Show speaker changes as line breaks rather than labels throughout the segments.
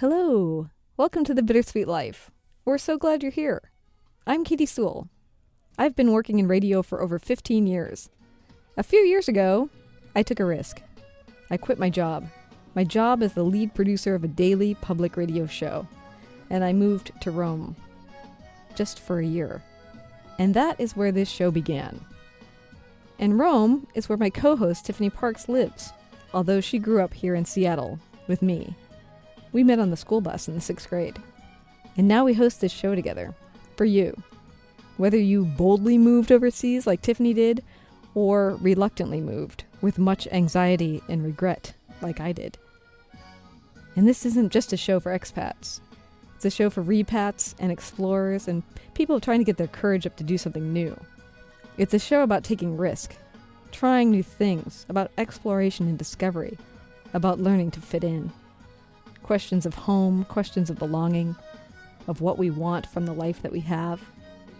Hello. Welcome to the Bittersweet Life. We're so glad you're here. I'm Katie Sewell. I've been working in radio for over 15 years. A few years ago, I took a risk. I quit my job. My job as the lead producer of a daily public radio show. And I moved to Rome. Just for a year. And that is where this show began. And Rome is where my co-host Tiffany Parks lives, although she grew up here in Seattle with me. We met on the school bus in the 6th grade. And now we host this show together, for you. Whether you boldly moved overseas like Tiffany did, or reluctantly moved, with much anxiety and regret, like I did. And this isn't just a show for expats. It's a show for repats and explorers and people trying to get their courage up to do something new. It's a show about taking risk, trying new things, about exploration and discovery, about learning to fit in. Questions of home, questions of belonging, of what we want from the life that we have,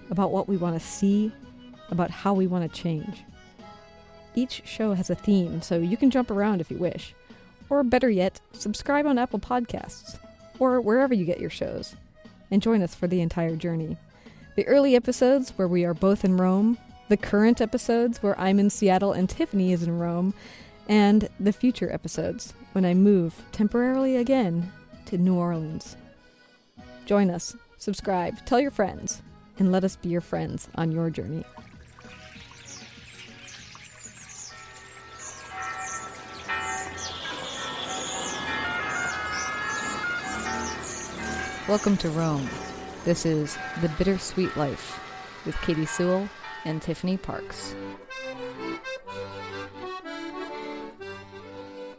about what we want to see, about how we want to change. Each show has a theme, so you can jump around if you wish. Or better yet, subscribe on Apple Podcasts, or wherever you get your shows, and join us for the entire journey. The early episodes where we are both in Rome, the current episodes where I'm in Seattle and Tiffany is in Rome, and the future episodes when I move temporarily again to New Orleans. Join us, subscribe, tell your friends, and let us be your friends on your journey. Welcome to Rome. This is The Bittersweet Life with Katie Sewell and Tiffany Parks.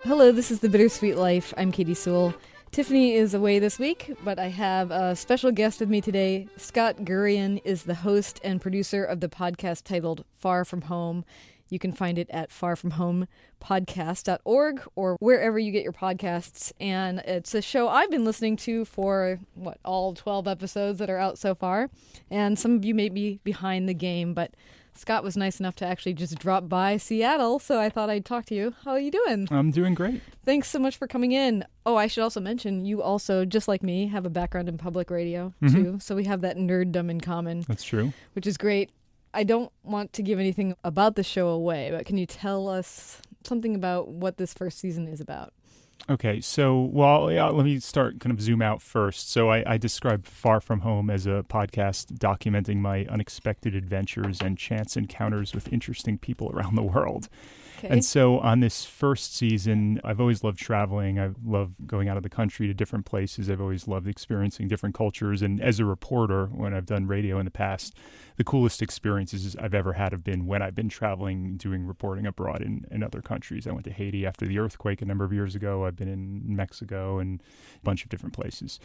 Hello, this is The Bittersweet Life. I'm Katie Sewell. Tiffany is away this week, but I have a special guest with me today. Scott Gurian is the host and producer of the podcast titled Far From Home. You can find it at farfromhomepodcast.org or wherever you get your podcasts. And it's a show I've been listening to for, all 12 episodes that are out so far. And some of you may be behind the game, but Scott was nice enough to actually just drop by Seattle, so I thought I'd talk to you. How are you doing?
I'm doing great.
Thanks so much for coming in. Oh, I should also mention, you also, just like me, have a background in public radio, too. So we have that nerddom in common.
That's true.
Which is great. I don't want to give anything about the show away, but can you tell us something about what this first season is about?
Okay, so, let me start kind of zoom out first. So I described Far From Home as a podcast documenting my unexpected adventures and chance encounters with interesting people around the world. Okay. And so on this first season, I've always loved traveling. I love going out of the country to different places. I've always loved experiencing different cultures. And as a reporter, when I've done radio in the past, the coolest experiences I've ever had have been when I've been traveling, doing reporting abroad in other countries. I went to Haiti after the earthquake a number of years ago. I've been in Mexico and a bunch of different places.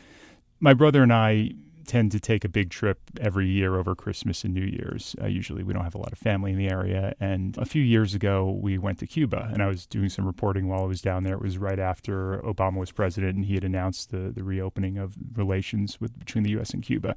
My brother and I tend to take a big trip every year over Christmas and New Year's. Usually we don't have a lot of family in the area. And a few years ago, we went to Cuba, and I was doing some reporting while I was down there. It was right after Obama was president, and he had announced the reopening of relations between the U.S. and Cuba.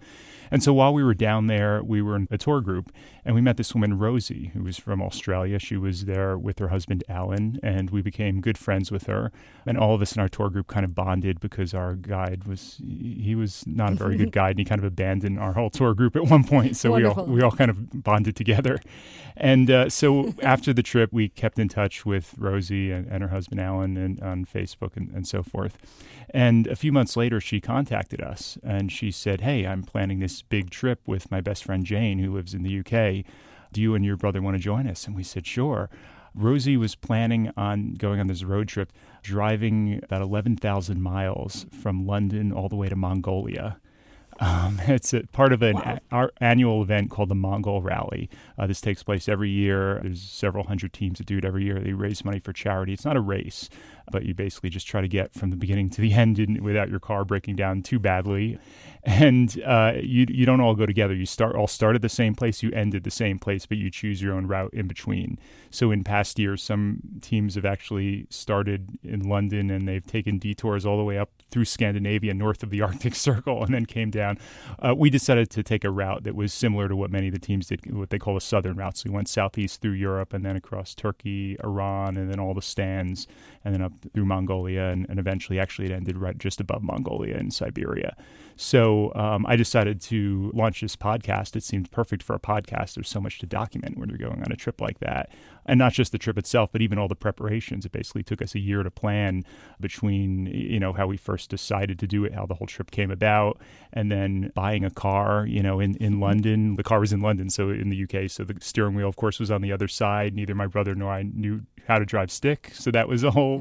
And so while we were down there, we were in a tour group, and we met this woman, Rosie, who was from Australia. She was there with her husband, Alan, and we became good friends with her. And all of us in our tour group kind of bonded because our guide he was not a very good guide. He kind of abandoned our whole tour group at one point, so we all kind of bonded together. And so after the trip, we kept in touch with Rosie and her husband Alan and on Facebook and so forth. And a few months later, she contacted us and she said, "Hey, I'm planning this big trip with my best friend Jane, who lives in the UK. Do you and your brother want to join us?" And we said, "Sure." Rosie was planning on going on this road trip, driving about 11,000 miles from London all the way to Mongolia. It's a part of our annual event called the Mongol Rally. This takes place every year. There's several hundred teams that do it every year. They raise money for charity. It's not a race, but you basically just try to get from the beginning to the end without your car breaking down too badly. And you don't all go together. You all start at the same place, you end at the same place, but you choose your own route in between. So in past years, some teams have actually started in London and they've taken detours all the way up through Scandinavia, north of the Arctic Circle, and then came down. We decided to take a route that was similar to what many of the teams did, what they call a southern route. So we went southeast through Europe and then across Turkey, Iran, and then all the stands, and then up through Mongolia, and eventually actually it ended right just above Mongolia in Siberia. So I decided to launch this podcast. It seemed perfect for a podcast. There's so much to document when you're going on a trip like that. And not just the trip itself, but even all the preparations. It basically took us a year to plan between, how we first decided to do it, how the whole trip came about, and then buying a car, in London. The car was in London, so in the UK. So the steering wheel, of course, was on the other side. Neither my brother nor I knew how to drive stick. So that was a whole,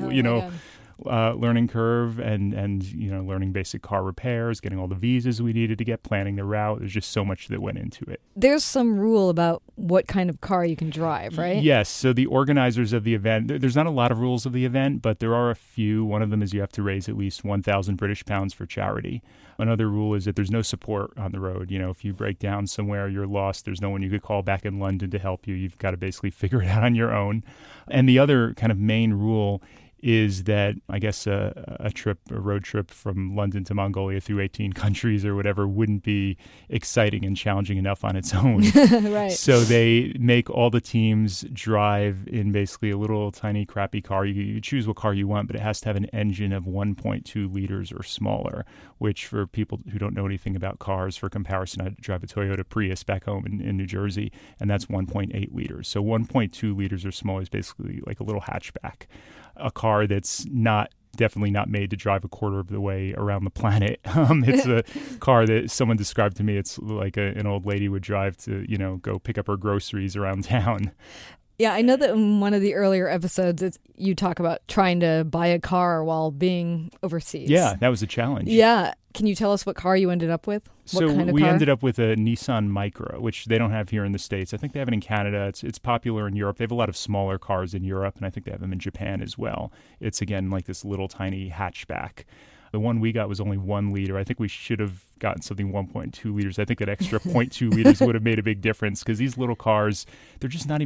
learning curve and learning basic car repairs, getting all the visas we needed to get, planning the route. There's just so much that went into it.
There's some rule about what kind of car you can drive, right?
Yes. So the organizers of the event, there's not a lot of rules of the event, but there are a few. One of them is you have to raise at least 1,000 British pounds for charity. Another rule is that there's no support on the road. If you break down somewhere, you're lost. There's no one you could call back in London to help you. You've got to basically figure it out on your own. And the other kind of main rule is that I guess a road trip from London to Mongolia through 18 countries or whatever wouldn't be exciting and challenging enough on its own.
Right.
So they make all the teams drive in basically a little tiny crappy car. You choose what car you want, but it has to have an engine of 1.2 liters or smaller, which for people who don't know anything about cars, for comparison, I drive a Toyota Prius back home in New Jersey, and that's 1.8 liters. So 1.2 liters or smaller is basically like a little hatchback. A car that's definitely not made to drive a quarter of the way around the planet. It's a car that someone described to me. It's like an old lady would drive to, go pick up her groceries around town.
Yeah, I know that in one of the earlier episodes, you talk about trying to buy a car while being overseas.
Yeah, that was a challenge.
Yeah. Can you tell us what car you ended up with? What kind of
we
car?
ended up with a Nissan Micra, which they don't have here in the States. I think they have it in Canada. It's popular in Europe. They have a lot of smaller cars in Europe, and I think they have them in Japan as well. It's, again, like this little tiny hatchback. The one we got was only 1 liter. I think we should have gotten something 1.2 liters. I think that extra 0.2 liters would have made a big difference because these little cars, they're just they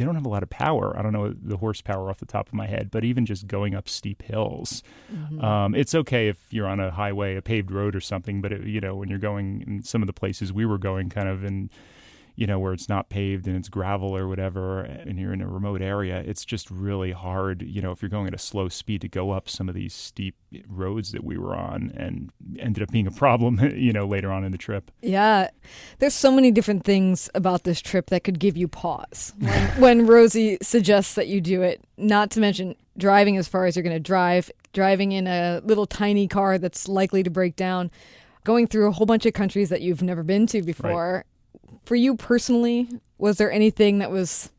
don't have a lot of power. I don't know the horsepower off the top of my head, but even just going up steep hills, it's okay if you're on a highway, a paved road or something, but when you're going in some of the places we were going kind of in, where it's not paved and it's gravel or whatever, and you're in a remote area, it's just really hard, if you're going at a slow speed to go up some of these steep roads that we were on, and ended up being a problem, later on in the trip.
Yeah. There's so many different things about this trip that could give you pause when Rosie suggests that you do it, not to mention driving as far as you're going to driving in a little tiny car that's likely to break down, going through a whole bunch of countries that you've never been to before. Right. For you personally, was there anything that was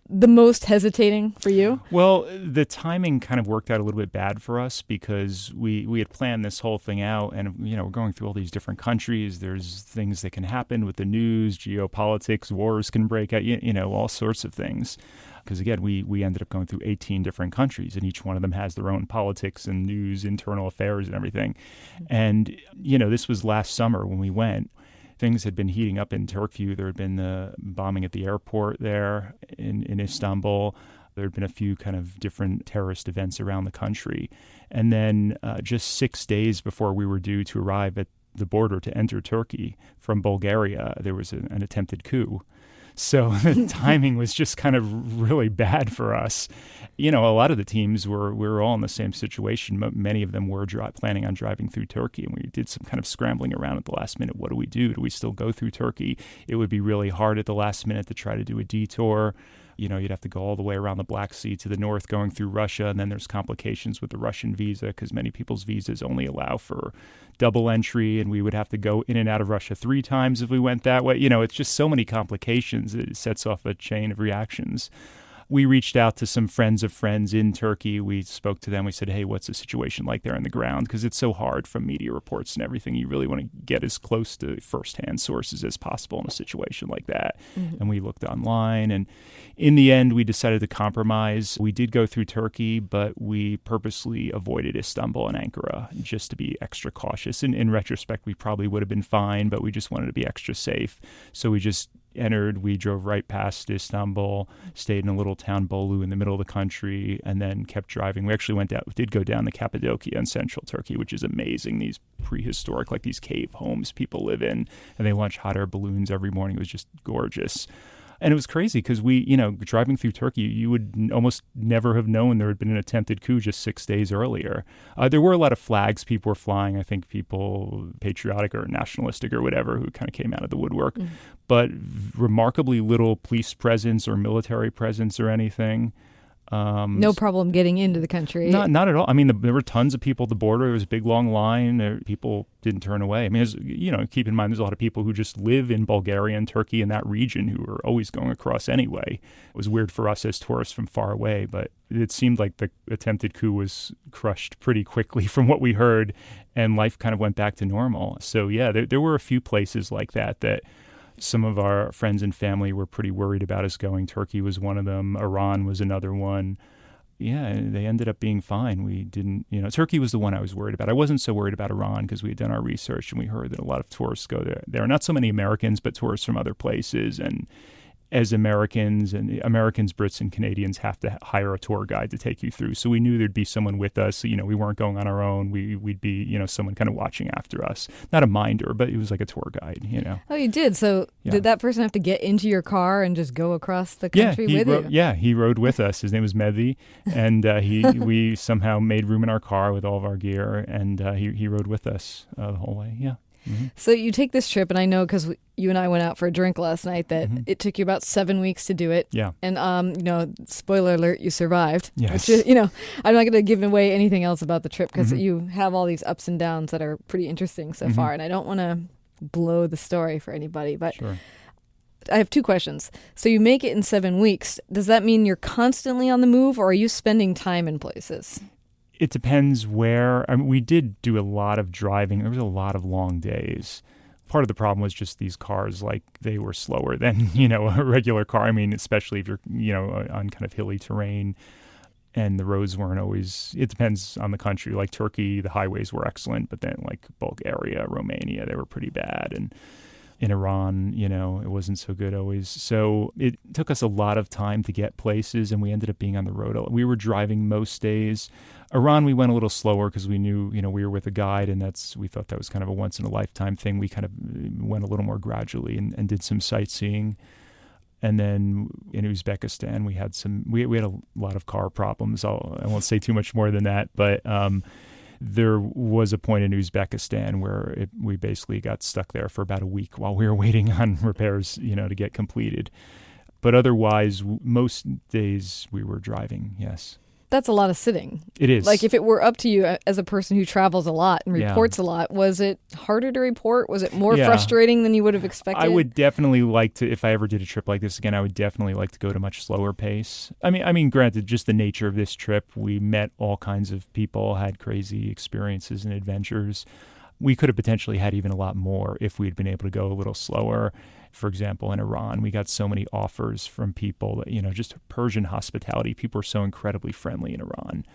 the most hesitating for you?
Well, the timing kind of worked out a little bit bad for us because we had planned this whole thing out, and we're going through all these different countries. There's things that can happen with the news, geopolitics, wars can break out, all sorts of things. Because again, we ended up going through 18 different countries, and each one of them has their own politics and news, internal affairs, and everything. And this was last summer when we went. Things had been heating up in Turkey. There had been the bombing at the airport there in Istanbul. There had been a few kind of different terrorist events around the country. And then just 6 days before we were due to arrive at the border to enter Turkey from Bulgaria, there was an attempted coup. So the timing was just kind of really bad for us. A lot of the teams we were all in the same situation. Many of them were planning on driving through Turkey, and we did some kind of scrambling around at the last minute. What do we do? Do we still go through Turkey? It would be really hard at the last minute to try to do a detour. You'd have to go all the way around the Black Sea to the north, going through Russia, and then there's complications with the Russian visa because many people's visas only allow for double entry, and we would have to go in and out of Russia 3 times if we went that way. It's just so many complications. It sets off a chain of reactions. We reached out to some friends of friends in Turkey. We spoke to them. We said, hey, what's the situation like there on the ground? Because it's so hard from media reports and everything. You really want to get as close to firsthand sources as possible in a situation like that. Mm-hmm. And we looked online. And in the end, we decided to compromise. We did go through Turkey, but we purposely avoided Istanbul and Ankara just to be extra cautious. And in retrospect, we probably would have been fine, but we just wanted to be extra safe. So we just we drove right past Istanbul, stayed in a little town, Bolu, in the middle of the country, and then kept driving. We actually did go down to Cappadocia in central Turkey, which is amazing. These prehistoric, like these cave homes people live in, and they launch hot air balloons every morning. It was just gorgeous. And it was crazy because driving through Turkey, you would almost never have known there had been an attempted coup just 6 days earlier. There were a lot of flags people were flying. I think people patriotic or nationalistic or whatever who kind of came out of the woodwork. Mm. But remarkably little police presence or military presence or anything.
No problem getting into the country.
Not at all. I mean, there were tons of people at the border. There was a big, long line. People didn't turn away. I mean, keep in mind, there's a lot of people who just live in Bulgaria and Turkey and that region who are always going across anyway. It was weird for us as tourists from far away, but it seemed like the attempted coup was crushed pretty quickly from what we heard, and life kind of went back to normal. So, yeah, there were a few places like that some of our friends and family were pretty worried about us going. Turkey was one of them. Iran was another one. Yeah, they ended up being fine. We didn't, Turkey was the one I was worried about. I wasn't so worried about Iran because we had done our research and we heard that a lot of tourists go there. There are not so many Americans, but tourists from other places. And as Americans, Brits and Canadians have to hire a tour guide to take you through. So we knew there'd be someone with us. We weren't going on our own. We'd be, someone kind of watching after us. Not a minder, but it was like a tour guide, Oh,
you did? So Did that person have to get into your car and just go across the country with you?
Yeah, he rode with us. His name was Mehdi. And we somehow made room in our car with all of our gear. And he rode with us the whole way, yeah. Mm-hmm.
So you take this trip, and I know because you and I went out for a drink last night that it took you about 7 weeks to do it.
Yeah.
And, spoiler alert, you survived.
Yes.
Which is, I'm not going to give away anything else about the trip because you have all these ups and downs that are pretty interesting so far. And I don't want to blow the story for anybody, but
sure.
I have two questions. So you make it in 7 weeks. Does that mean you're constantly on the move, or are you spending time in places?
It depends where. I mean, we did do a lot of driving. There was a lot of long days. Part of the problem was just these cars, like they were slower than, a regular car. I mean, especially if you're, on kind of hilly terrain and the roads weren't always, it depends on the country. Like Turkey, the highways were excellent, but then like Bulgaria, Romania, they were pretty bad. And in Iran, it wasn't so good always. So it took us a lot of time to get places, and we ended up being on the road. We were driving most days. Iran, we went a little slower because we knew, we were with a guide, and we thought that was kind of a once-in-a-lifetime thing. We kind of went a little more gradually and did some sightseeing. And then in Uzbekistan, we had a lot of car problems. I won't say too much more than that, but there was a point in Uzbekistan where we basically got stuck there for about a week while we were waiting on repairs, to get completed. But otherwise, most days we were driving, yes.
That's a lot of sitting.
It is.
Like if it were up to you as a person who travels a lot and reports a lot, was it harder to report? Was it more frustrating than you would have expected?
I would definitely like to, if I ever did a trip like this again, I would definitely like to go at a much slower pace. I mean, granted, just the nature of this trip, we met all kinds of people, had crazy experiences and adventures. We could have potentially had even a lot more if we'd been able to go a little slower. For example, in Iran, we got so many offers from people that, just Persian hospitality. People are so incredibly friendly in Iran.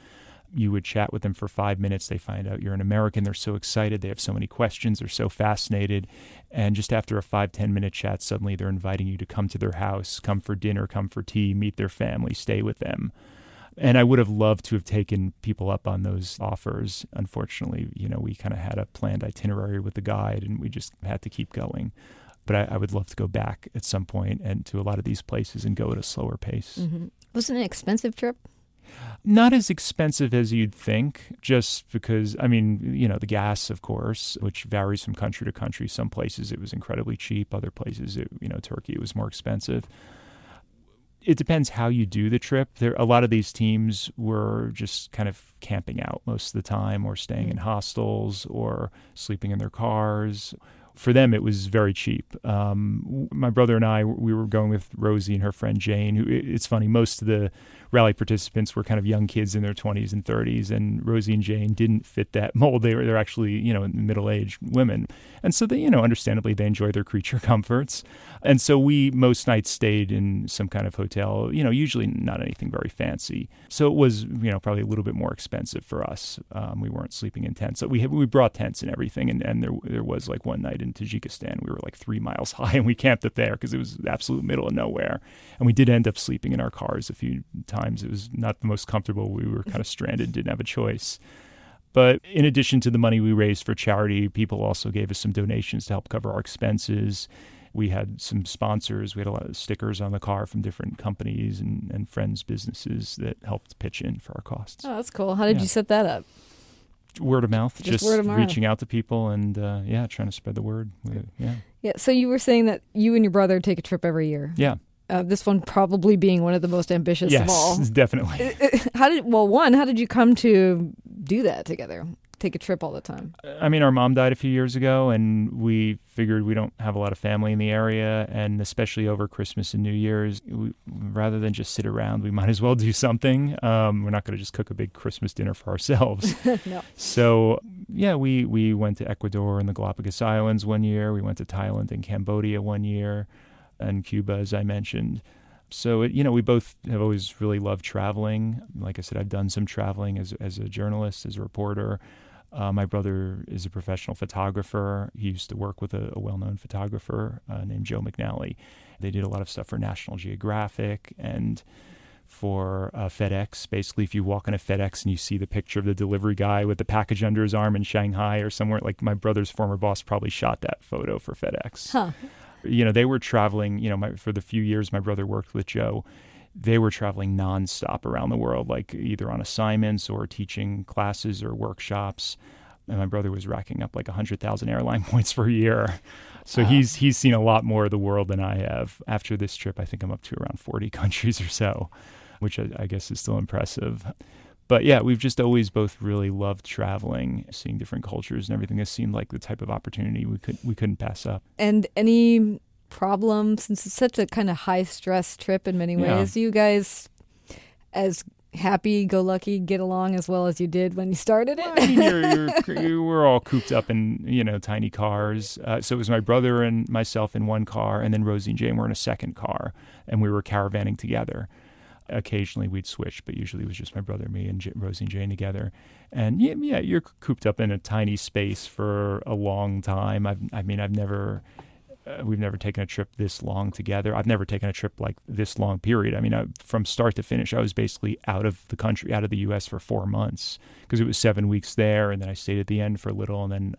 You would chat with them for 5 minutes. They find out you're an American. They're so excited. They have so many questions. They're so fascinated. And just after a 5-10 minute chat, suddenly they're inviting you to come to their house, come for dinner, come for tea, meet their family, stay with them. And I would have loved to have taken people up on those offers. Unfortunately, we kind of had a planned itinerary with the guide, and we just had to keep going. But I would love to go back at some point and to a lot of these places and go at a slower pace.
Mm-hmm. Was it an expensive trip?
Not as expensive as you'd think, just because, the gas, of course, which varies from country to country. Some places it was incredibly cheap. Other places, Turkey, it was more expensive. It depends how you do the trip. A lot of these teams were just kind of camping out most of the time, or staying in hostels, or sleeping in their cars. For them, it was very cheap. My brother and I, we were going with Rosie and her friend Jane, who, it's funny, most of the rally participants were kind of young kids in their 20s and 30s, and Rosie and Jane didn't fit that mold. They're actually, middle-aged women. And so they, understandably, they enjoy their creature comforts. And so we most nights stayed in some kind of hotel, usually not anything very fancy. So it was, probably a little bit more expensive for us. We weren't sleeping in tents. So we brought tents and everything. And there was like one night in Tajikistan, we were like 3 miles high, and we camped up there because it was the absolute middle of nowhere. And we did end up sleeping in our cars a few times. It was not the most comfortable. We were kind of stranded, didn't have a choice. But in addition to the money we raised for charity, people also gave us some donations to help cover our expenses. We had some sponsors. We had a lot of stickers on the car from different companies and friends' businesses that helped pitch in for our costs.
Oh, that's cool. How did you set that up?
Word of mouth, just
word of mouth.
Reaching out to people and trying to spread the word.
Yeah. So you were saying that you and your brother take a trip every year.
Yeah.
This one probably being one of the most ambitious of all.
Yes, definitely.
How did you come to do that together? Take a trip all the time?
I mean, our mom died a few years ago, and we figured we don't have a lot of family in the area, and especially over Christmas and New Year's, rather than just sit around, we might as well do something. We're not going to just cook a big Christmas dinner for ourselves.
No.
So, we went to Ecuador and the Galapagos Islands one year. We went to Thailand and Cambodia one year, and Cuba, as I mentioned. So, we both have always really loved traveling. Like I said, I've done some traveling as a journalist, as a reporter. My brother is a professional photographer. He used to work with a well-known photographer named Joe McNally. They did a lot of stuff for National Geographic and for FedEx. Basically, if you walk in a FedEx and you see the picture of the delivery guy with the package under his arm in Shanghai or somewhere, like my brother's former boss probably shot that photo for FedEx.
Huh.
They were traveling, for the few years my brother worked with Joe, they were traveling nonstop around the world, like either on assignments or teaching classes or workshops. And my brother was racking up like 100,000 airline points per year. So
wow.
He's seen a lot more of the world than I have. After this trip, I think I'm up to around 40 countries or so, which I guess is still impressive. But yeah, we've just always both really loved traveling, seeing different cultures and everything. This seemed like the type of opportunity we couldn't pass up.
And any problem, since it's such a kind of high stress trip in many ways, you guys as happy-go-lucky get along as well as you did when you started it?
I mean, we're all cooped up in tiny cars. So it was my brother and myself in one car, and then Rosie and Jane were in a second car, and we were caravanning together. Occasionally we'd switch, but usually it was just my brother, me, and Rosie and Jane together. And you're cooped up in a tiny space for a long time. We've never taken a trip this long together. I've never taken a trip like this long, period. I mean, from start to finish, I was basically out of the country, out of the U.S. for 4 months because it was 7 weeks there, and then I stayed at the end for a little, and then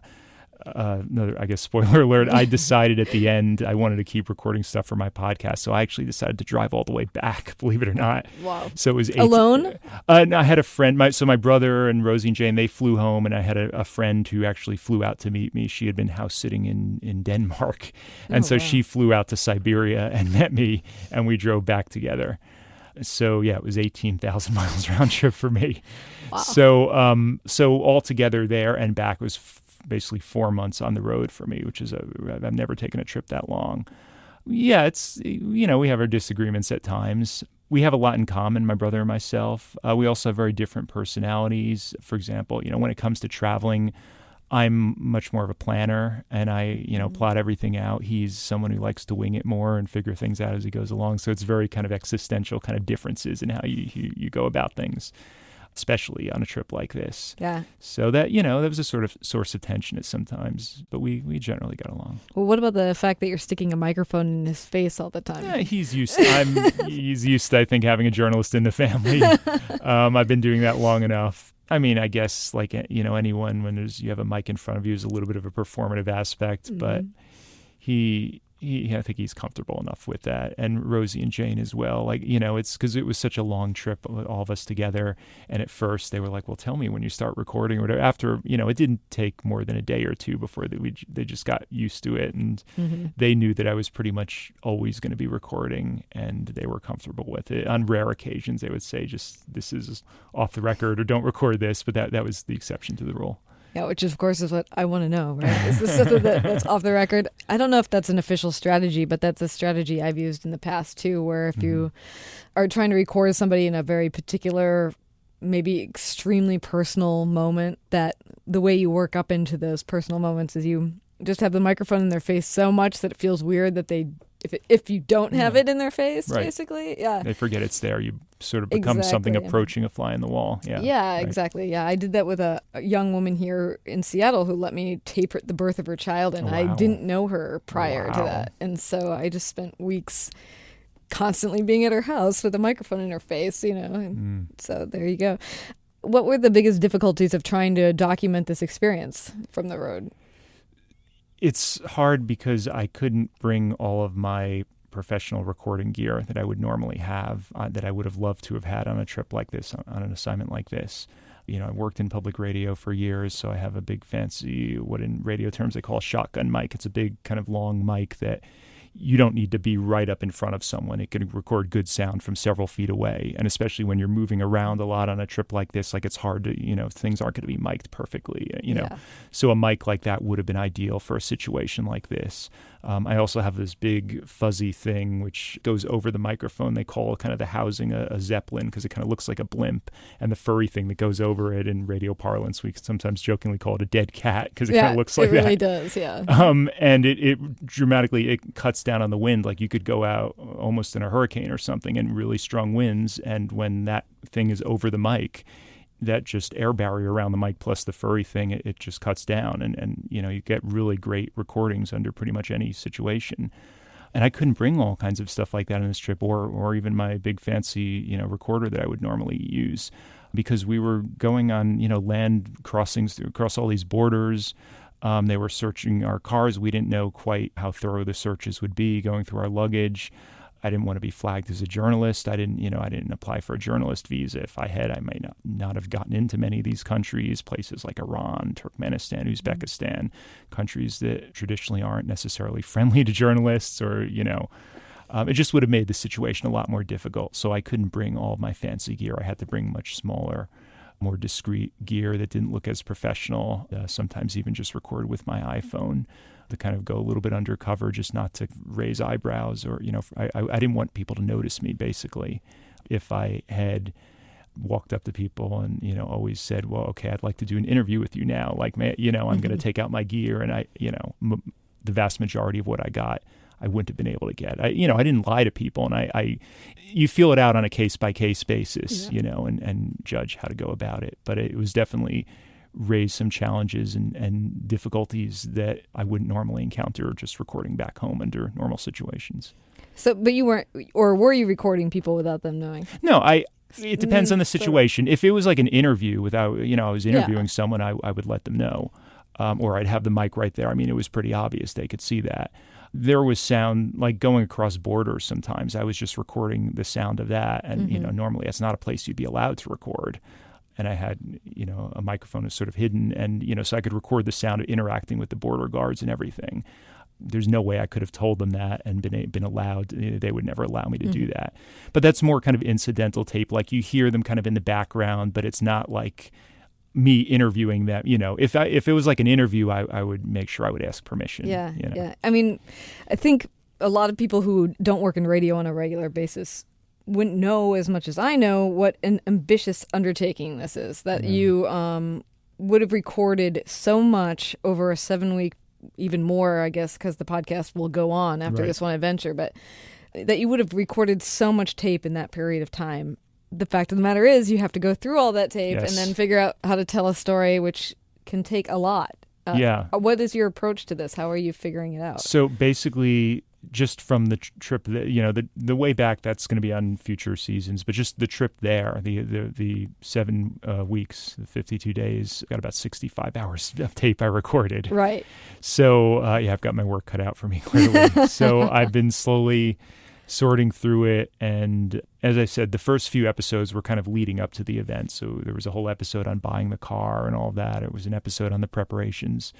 another, I guess, spoiler alert, I decided at the end I wanted to keep recording stuff for my podcast, so I actually decided to drive all the way back, believe it or not.
Wow.
So it was
alone?
No, I had a friend, my brother and Rosie and Jane, they flew home, and I had a friend who actually flew out to meet me. She had been house sitting in Denmark, and so she flew out to Siberia and met me, and we drove back together. So yeah, it was 18,000 miles round trip for me.
Wow.
So altogether there and back was basically 4 months on the road for me, which is I've never taken a trip that long. Yeah, it's, we have our disagreements at times. We have a lot in common, my brother and myself. We also have very different personalities. For example, when it comes to traveling, I'm much more of a planner, and I, plot everything out. He's someone who likes to wing it more and figure things out as he goes along. So it's very kind of existential kind of differences in how you go about things, especially on a trip like this. Yeah. So that, that was a sort of source of tension at sometimes, but we generally got along.
Well, what about the fact that you're sticking a microphone in his face all the time?
Yeah, he's used to, I think, having a journalist in the family. I've been doing that long enough. I mean, I guess like, anyone, when you have a mic in front of you, is a little bit of a performative aspect, but I think he's comfortable enough with that. And Rosie and Jane as well. Like, it's because it was such a long trip with all of us together. And at first they were like, well, tell me when you start recording or whatever. After, it didn't take more than a day or two before they just got used to it. And they knew that I was pretty much always going to be recording, and they were comfortable with it. On rare occasions, they would say, just, this is off the record, or don't record this. But that was the exception to the rule.
Yeah, which of course is what I want to know, right? Is this something that's off the record? I don't know if that's an official strategy, but that's a strategy I've used in the past too, where if you are trying to record somebody in a very particular, maybe extremely personal moment, that the way you work up into those personal moments is you just have the microphone in their face so much that it feels weird that if you don't have it in their face, basically. Yeah.
They forget it's there. You sort of become something approaching a fly in the wall. Yeah.
Yeah, right. Exactly. Yeah. I did that with a young woman here in Seattle who let me tape the birth of her child, and I didn't know her prior to that. And so I just spent weeks constantly being at her house with a microphone in her face, and so there you go. What were the biggest difficulties of trying to document this experience from the road?
It's hard because I couldn't bring all of my professional recording gear that I would normally have, that I would have loved to have had on a trip like this, on an assignment like this. I worked in public radio for years, so I have a big fancy, what in radio terms they call a shotgun mic. It's a big kind of long mic that you don't need to be right up in front of someone. It can record good sound from several feet away. And especially when you're moving around a lot on a trip like this, like it's hard to, things aren't going to be mic'd perfectly,
Yeah.
So a mic like that would have been ideal for a situation like this. I also have this big fuzzy thing which goes over the microphone. They call kind of the housing a Zeppelin because it kind of looks like a blimp. And the furry thing that goes over it, in radio parlance, we sometimes jokingly call it a dead cat because it kind of looks like that.
It really does, yeah.
And it dramatically, it cuts down on the wind. Like you could go out almost in a hurricane or something and really strong winds. And when that thing is over the mic, that just air barrier around the mic plus the furry thing, it just cuts down. And you get really great recordings under pretty much any situation. And I couldn't bring all kinds of stuff like that on this trip or even my big fancy, recorder that I would normally use because we were going on, land crossings across all these borders. They were searching our cars. We didn't know quite how thorough the searches would be going through our luggage. I didn't want to be flagged as a journalist. I didn't apply for a journalist visa. If I had, I might not have gotten into many of these countries, places like Iran, Turkmenistan, Uzbekistan, countries that traditionally aren't necessarily friendly to journalists or, it just would have made the situation a lot more difficult. So I couldn't bring all of my fancy gear. I had to bring much smaller, more discreet gear that didn't look as professional, sometimes even just record with my iPhone to kind of go a little bit undercover, just not to raise eyebrows or, I didn't want people to notice me, basically. If I had walked up to people and, always said, well, okay, I'd like to do an interview with you now. Like, I'm going to take out my gear and the vast majority of what I got, I wouldn't have been able to get. I didn't lie to people, and you feel it out on a case-by-case basis, and judge how to go about it. But it was definitely raised some challenges and difficulties that I wouldn't normally encounter just recording back home under normal situations.
So, but you weren't, or were you recording people without them knowing?
No, it depends on the situation. If it was like an interview without, I was interviewing someone, I would let them know. Or I'd have the mic right there. I mean, it was pretty obvious. They could see that. There was sound, like going across borders sometimes. I was just recording the sound of that. And, normally that's not a place you'd be allowed to record. And I had, a microphone is sort of hidden. And, so I could record the sound of interacting with the border guards and everything. There's no way I could have told them that and been allowed. They would never allow me to do that. But that's more kind of incidental tape. Like you hear them kind of in the background, but it's not like me interviewing them. If it was like an interview, I would make sure I would ask permission.
Yeah. I mean, I think a lot of people who don't work in radio on a regular basis wouldn't know as much as I know what an ambitious undertaking this is, that you would have recorded so much over a 7-week, even more, I guess, because the podcast will go on after this one adventure, but that you would have recorded so much tape in that period of time. The fact of the matter is you have to go through all that tape and then figure out how to tell a story, which can take a lot. What is your approach to this? How are you figuring it out?
So basically, just from the trip, the way back, that's going to be on future seasons, but just the trip there, the 7 weeks, the 52 days, got about 65 hours of tape I recorded.
Right.
So, I've got my work cut out for me, clearly. So I've been slowly sorting through it. And as I said, the first few episodes were kind of leading up to the event. So there was a whole episode on buying the car and all that. It was an episode on the preparations,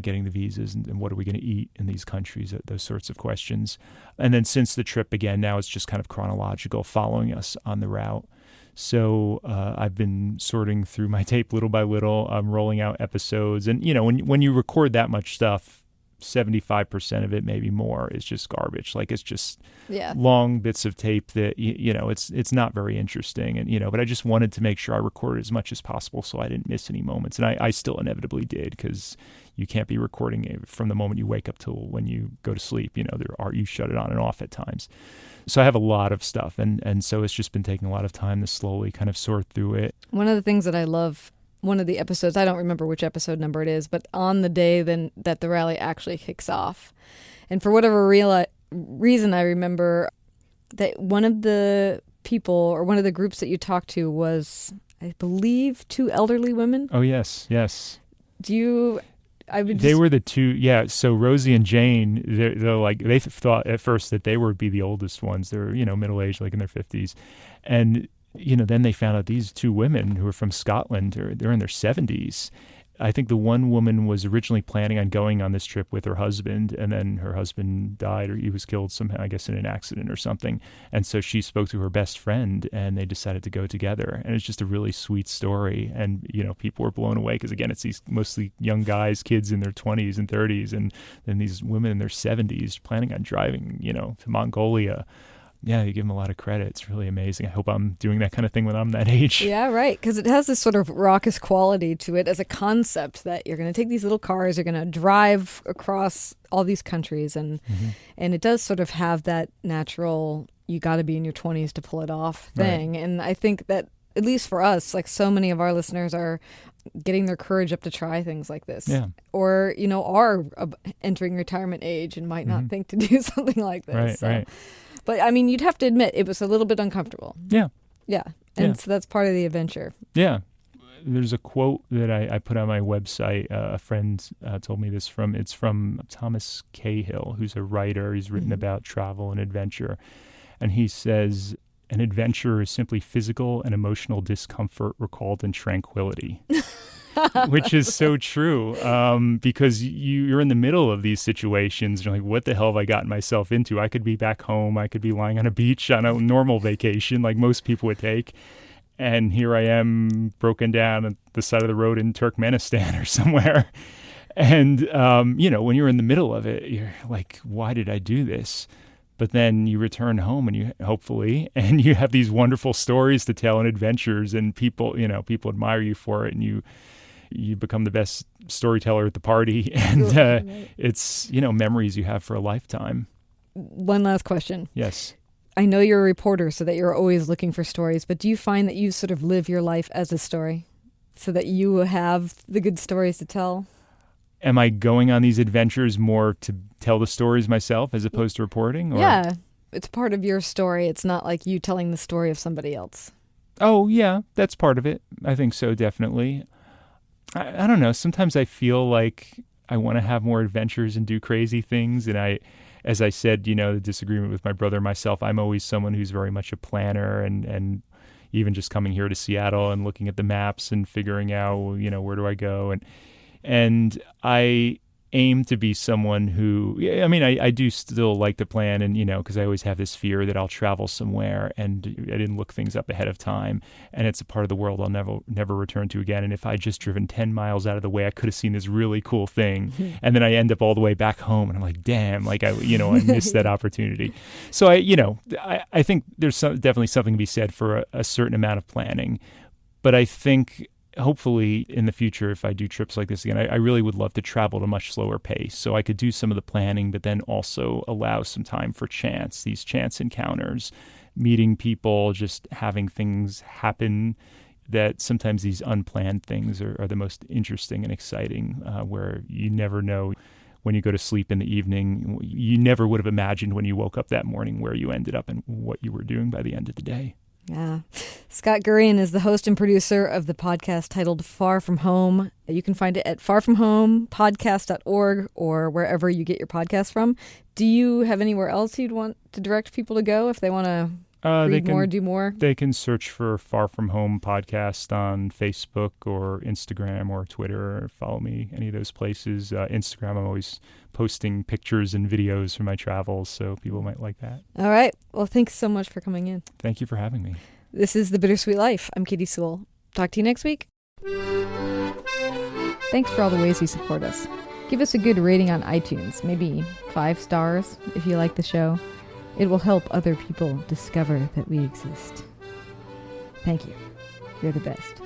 getting the visas and what are we going to eat in these countries, those sorts of questions. And then since the trip began, now it's just kind of chronological, following us on the route. So I've been sorting through my tape little by little. I'm rolling out episodes. And, when you record that much stuff, 75% of it, maybe more, is just garbage. Like it's just long bits of tape that, it's not very interesting. And, but I just wanted to make sure I recorded as much as possible so I didn't miss any moments. And I still inevitably did, because you can't be recording it from the moment you wake up till when you go to sleep. You shut it on and off at times. So I have a lot of stuff. And so it's just been taking a lot of time to slowly kind of sort through it.
One of the things that I love, one of the episodes, I don't remember which episode number it is, but on the day then that the rally actually kicks off. And for whatever reason, I remember that one of the people or one of the groups that you talked to was, I believe, 2 elderly women.
Oh, yes. They were the two, yeah. So Rosie and Jane, they're like, they thought at first that they would be the oldest ones. They're, middle-aged, like in their 50s. And, then they found out these two women who are from Scotland, they're in their 70s. I think the one woman was originally planning on going on this trip with her husband, and then her husband died, or he was killed somehow, I guess in an accident or something. And so she spoke to her best friend, and they decided to go together. And it's just a really sweet story. And, people were blown away because, again, it's these mostly young guys, kids in their 20s and 30s, and then these women in their 70s planning on driving, to Mongolia. Yeah, you give them a lot of credit. It's really amazing. I hope I'm doing that kind of thing when I'm that age.
Yeah, right. Because it has this sort of raucous quality to it as a concept that you're going to take these little cars, you're going to drive across all these countries. And it does sort of have that natural, you got to be in your 20s to pull it off thing. Right. And I think that, at least for us, like so many of our listeners are getting their courage up to try things like this.
Yeah.
Or, are entering retirement age and might not think to do something like this.
Right.
But, I mean, you'd have to admit it was a little bit uncomfortable.
Yeah.
Yeah. And so that's part of the adventure.
Yeah. There's a quote that I put on my website. A friend told me this from. It's from Thomas Cahill, who's a writer. He's written about travel and adventure. And he says, an adventure is simply physical and emotional discomfort recalled in tranquility. Which is so true, because you're in the middle of these situations. You're like, what the hell have I gotten myself into? I could be back home. I could be lying on a beach on a normal vacation like most people would take. And here I am broken down at the side of the road in Turkmenistan or somewhere. And, when you're in the middle of it, you're like, why did I do this? But then you return home and you have these wonderful stories to tell and adventures, and people admire you for it, and you become the best storyteller at the party, and it's, memories you have for a lifetime.
One last question.
Yes.
I know you're a reporter, so that you're always looking for stories, but do you find that you sort of live your life as a story so that you have the good stories to tell?
Am I going on these adventures more to tell the stories myself as opposed to reporting? Or?
Yeah, it's part of your story. It's not like you telling the story of somebody else. Oh,
yeah, that's part of it. I think so, definitely. I don't know. Sometimes I feel like I want to have more adventures and do crazy things. And as I said, the disagreement with my brother and myself, I'm always someone who's very much a planner, and even just coming here to Seattle and looking at the maps and figuring out, where do I go? And I aim to be someone who, I do still like to plan, and, because I always have this fear that I'll travel somewhere and I didn't look things up ahead of time, and it's a part of the world I'll never return to again. And if I just driven 10 miles out of the way, I could have seen this really cool thing. And then I end up all the way back home and I'm like, damn, like I missed that opportunity. So I think there's definitely something to be said for a certain amount of planning. But I think hopefully in the future, if I do trips like this again, I really would love to travel at a much slower pace so I could do some of the planning, but then also allow some time for these chance encounters, meeting people, just having things happen. That sometimes these unplanned things are the most interesting and exciting, where you never know when you go to sleep in the evening. You never would have imagined when you woke up that morning where you ended up and what you were doing by the end of the day.
Yeah. Scott Gurian is the host and producer of the podcast titled Far From Home. You can find it at farfromhomepodcast.org or wherever you get your podcasts from. Do you have anywhere else you'd want to direct people to go if they want to read more, do more?
They can search for Far From Home Podcast on Facebook or Instagram or Twitter, or follow me any of those places. Instagram, I'm always posting pictures and videos from my travels, so people might like that.
All right. Well, thanks so much for coming in.
Thank you for having me.
This is The Bittersweet Life. I'm Katie Sewell. Talk to you next week. Thanks for all the ways you support us. Give us a good rating on iTunes, maybe 5 stars if you like the show. It will help other people discover that we exist. Thank you. You're the best.